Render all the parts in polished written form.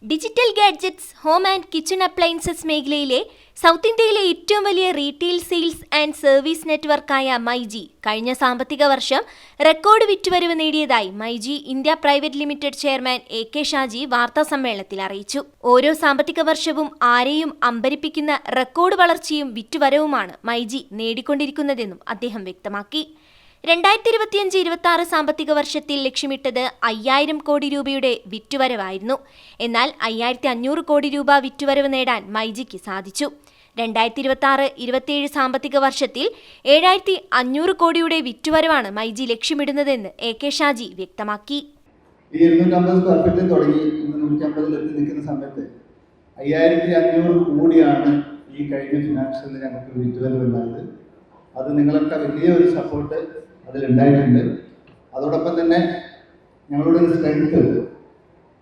Digital gadgets, home and kitchen appliances മേഖലയിലെ south ഇന്ത്യയിലെ ഏറ്റവും വലിയ റീറ്റെയിൽ സെയിൽസ് ആൻഡ് സർവീസ് നെറ്റ്വർക്കായ മൈജി കഴിഞ്ഞ സാമ്പത്തിക വർഷം റെക്കോർഡ് വിറ്റുവരവ് നേടിയതായി myG India private limited chairman A K. Shaji വാർത്താസമ്മേളനത്തിൽ അറിയിച്ചു. ഓരോ സാമ്പത്തിക വർഷവും ആരെയും അമ്പരിപ്പിക്കുന്ന റെക്കോർഡ് വളർച്ചയും വിറ്റുവരവുമാണ് മൈജി നേടിക്കൊണ്ടിരിക്കുന്നതെന്നും അദ്ദേഹം വ്യക്തമാക്കി. 2025-26 സാമ്പത്തിക വർഷത്തിൽ ലക്ഷ്യമിട്ടത് 5000 കോടി രൂപയുടെ വിറ്റുവരവായിരുന്നു. എന്നാൽ 5500 കോടി രൂപ വിറ്റുവരവ് നേടാൻ മൈജിക്ക് സാധിച്ചു. 2026-27 സാമ്പത്തിക വർഷത്തിൽ 7500 കോടിയുടെ വിറ്റുവരവാണ് മൈജി ലക്ഷ്യമിടുന്നതെന്ന് എ.കെ. ഷാജി വ്യക്തമാക്കി. ഈ 250 സ്ക്വയർ ഫീറ്റിൽ തുടങ്ങി 150 നിൽക്കുന്ന സമയത്ത് 5500 കോടിയാണ് ഈ കഴിഞ്ഞ ഫിനാൻഷ്യലിൽ ഞങ്ങൾക്ക് വിറ്റുവരവ് ഉണ്ടായത്. അത് നിങ്ങളൊക്കെ വലിയൊരു സപ്പോർട്ട് അതിലുണ്ടായിട്ടുണ്ട്. അതോടൊപ്പം തന്നെ ഞങ്ങളുടെ ഒരു സ്ട്രെങ്ത്,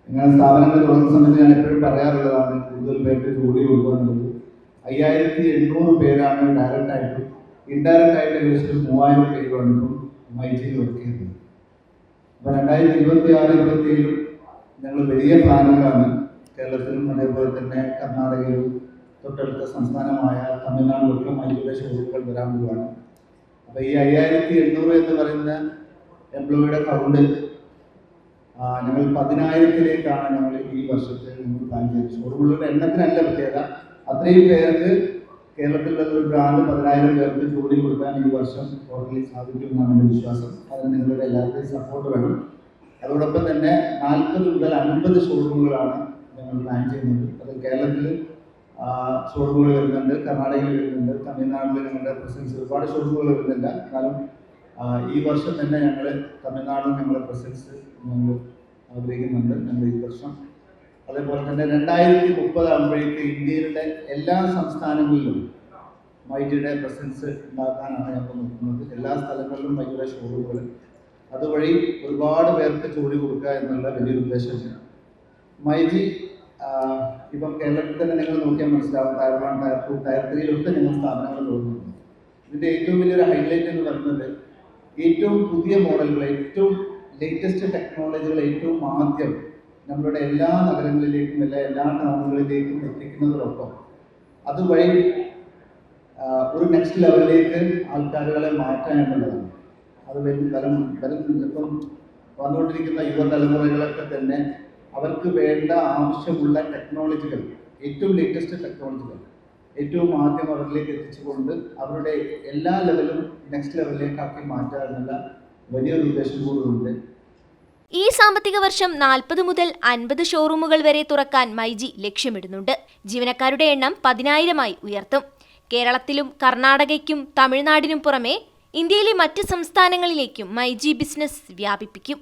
നിങ്ങളുടെ സ്ഥാപനങ്ങൾ തുടങ്ങുന്ന സമയത്ത് ഞാൻ എപ്പോഴും പറയാറുള്ളതാണ്, കൂടുതൽ പേർക്ക് ജോലി കൊടുക്കുക എന്നുള്ളത്. 5800 പേരാണ് ഡയറക്റ്റായിട്ടും ഇൻഡയറക്റ്റായിട്ട് ഏകദേശം 3000 പേരുമാണ് ഇപ്പം മൈജിയിൽ വർക്ക് ചെയ്യുന്നത്. അപ്പോൾ 2026-27 ഞങ്ങൾ വലിയ പ്ലാനുകളാണ് കേരളത്തിലും അതേപോലെ തന്നെ കർണാടകയിലും തൊട്ടടുത്ത സംസ്ഥാനമായ തമിഴ്നാട്ടിലൊക്കെ മൈജിയുടെ ഷോറൂമുകൾ വരാൻ പോവുകയാണ്. അപ്പോൾ ഈ 5800 എന്ന് പറയുന്ന എംപ്ലോയിയുടെ കൗണ്ട് ഞങ്ങൾ 10,000-ലേക്കാണ് ഞങ്ങൾ ഈ വർഷത്തിൽ നമ്മൾ പ്ലാൻ ചെയ്തത്. ഷോറൂമുകളുടെ എണ്ണത്തിനല്ല പ്രത്യേകത, അത്രയും പേർക്ക് കേരളത്തിലുള്ള ഒരു ബ്രാൻഡ് 10,000 പേർക്ക് ജോലി കൊടുക്കാൻ ഈ വർഷം ടോട്ടലി സാധിക്കുമെന്നാണ് എൻ്റെ വിശ്വാസം. അതിന് നിങ്ങളുടെ എല്ലാവരുടെയും സപ്പോർട്ട് വേണം. അതോടൊപ്പം തന്നെ 40 മുതൽ 50 ഷോറൂമുകളാണ് ഞങ്ങൾ പ്ലാൻ ചെയ്യുന്നത്. അത് കേരളത്തിൽ ഷോറൂമുകൾ വരുന്നുണ്ട്, കർണാടകയിൽ വരുന്നുണ്ട്, തമിഴ്നാട്ടിൽ ഞങ്ങളുടെ പ്രസൻസ് ഒരുപാട് ഷോറൂമുകൾ വരുന്നില്ല. എന്നാലും ഈ വർഷം തന്നെ ഞങ്ങൾ തമിഴ്നാടും ഞങ്ങളുടെ പ്രസൻസ് ഞങ്ങൾ ആഗ്രഹിക്കുന്നുണ്ട് ഞങ്ങൾ ഈ വർഷം. അതേപോലെ തന്നെ 2030 ആകുമ്പോഴേക്ക് ഇന്ത്യയിലെ എല്ലാ സംസ്ഥാനങ്ങളിലും മൈജിയുടെ പ്രസൻസ് ഉണ്ടാക്കാനാണ് ഞങ്ങൾ നോക്കുന്നത്. എല്ലാ സ്ഥലങ്ങളിലും മൈജിയുടെ ഷോറൂമുകൾ, അതുവഴി ഒരുപാട് പേർക്ക് ജോലി കൊടുക്കുക എന്നുള്ള വലിയൊരു ഉദ്ദേശമാണ്. മൈജി ഇപ്പം കേരളത്തിൽ തന്നെ നിങ്ങൾ നോക്കിയാൽ മനസ്സിലാവും, ടയർ 1, ടയർ 2, ടയർ 3 ഞങ്ങൾ സ്ഥാപനങ്ങൾ തുടങ്ങുന്നുണ്ട്. ഇതിൻ്റെ ഏറ്റവും വലിയൊരു ഹൈലൈറ്റ് എന്ന് പറയുന്നത് ഏറ്റവും പുതിയ മോഡലുകൾ, ഏറ്റവും ലേറ്റസ്റ്റ് ടെക്നോളജികൾ ഏറ്റവും ആദ്യം നമ്മളുടെ എല്ലാ നഗരങ്ങളിലേക്കും എല്ലാ ടൗണുകളിലേക്കും എത്തിക്കുന്നതോടൊപ്പം അതുവഴി ഒരു നെക്സ്റ്റ് ലെവലിലേക്ക് ആൾക്കാരുകളെ മാറ്റാൻ എന്നുള്ളതാണ്. അത് ഇപ്പം വന്നുകൊണ്ടിരിക്കുന്ന യുവതലമുറകളൊക്കെ തന്നെ അവർക്ക് വേണ്ട ആവശ്യമുള്ള ടെക്നോളജികൾ, ഏറ്റവും ലേറ്റസ്റ്റ് ടെക്നോളജികൾ ഏറ്റവും ആദ്യം അവരിലേക്ക് എത്തിച്ചുകൊണ്ട് അവരുടെ എല്ലാ ലെവലും നെക്സ്റ്റ് ലെവലിലേക്കാക്കി മാറ്റുക എന്നുള്ള വലിയൊരു ഉദ്ദേശം കൂടിയുണ്ട്. ഈ സാമ്പത്തിക വർഷം 40 മുതൽ 50 ഷോറൂമുകൾ വരെ തുറക്കാൻ മൈജി ലക്ഷ്യമിടുന്നുണ്ട്. ജീവനക്കാരുടെ എണ്ണം 10,000-ആയി ഉയർത്തും. കേരളത്തിലും കർണാടകയ്ക്കും തമിഴ്നാടിനും പുറമെ ഇന്ത്യയിലെ മറ്റ് സംസ്ഥാനങ്ങളിലേക്കും മൈജി ബിസിനസ് വ്യാപിപ്പിക്കും.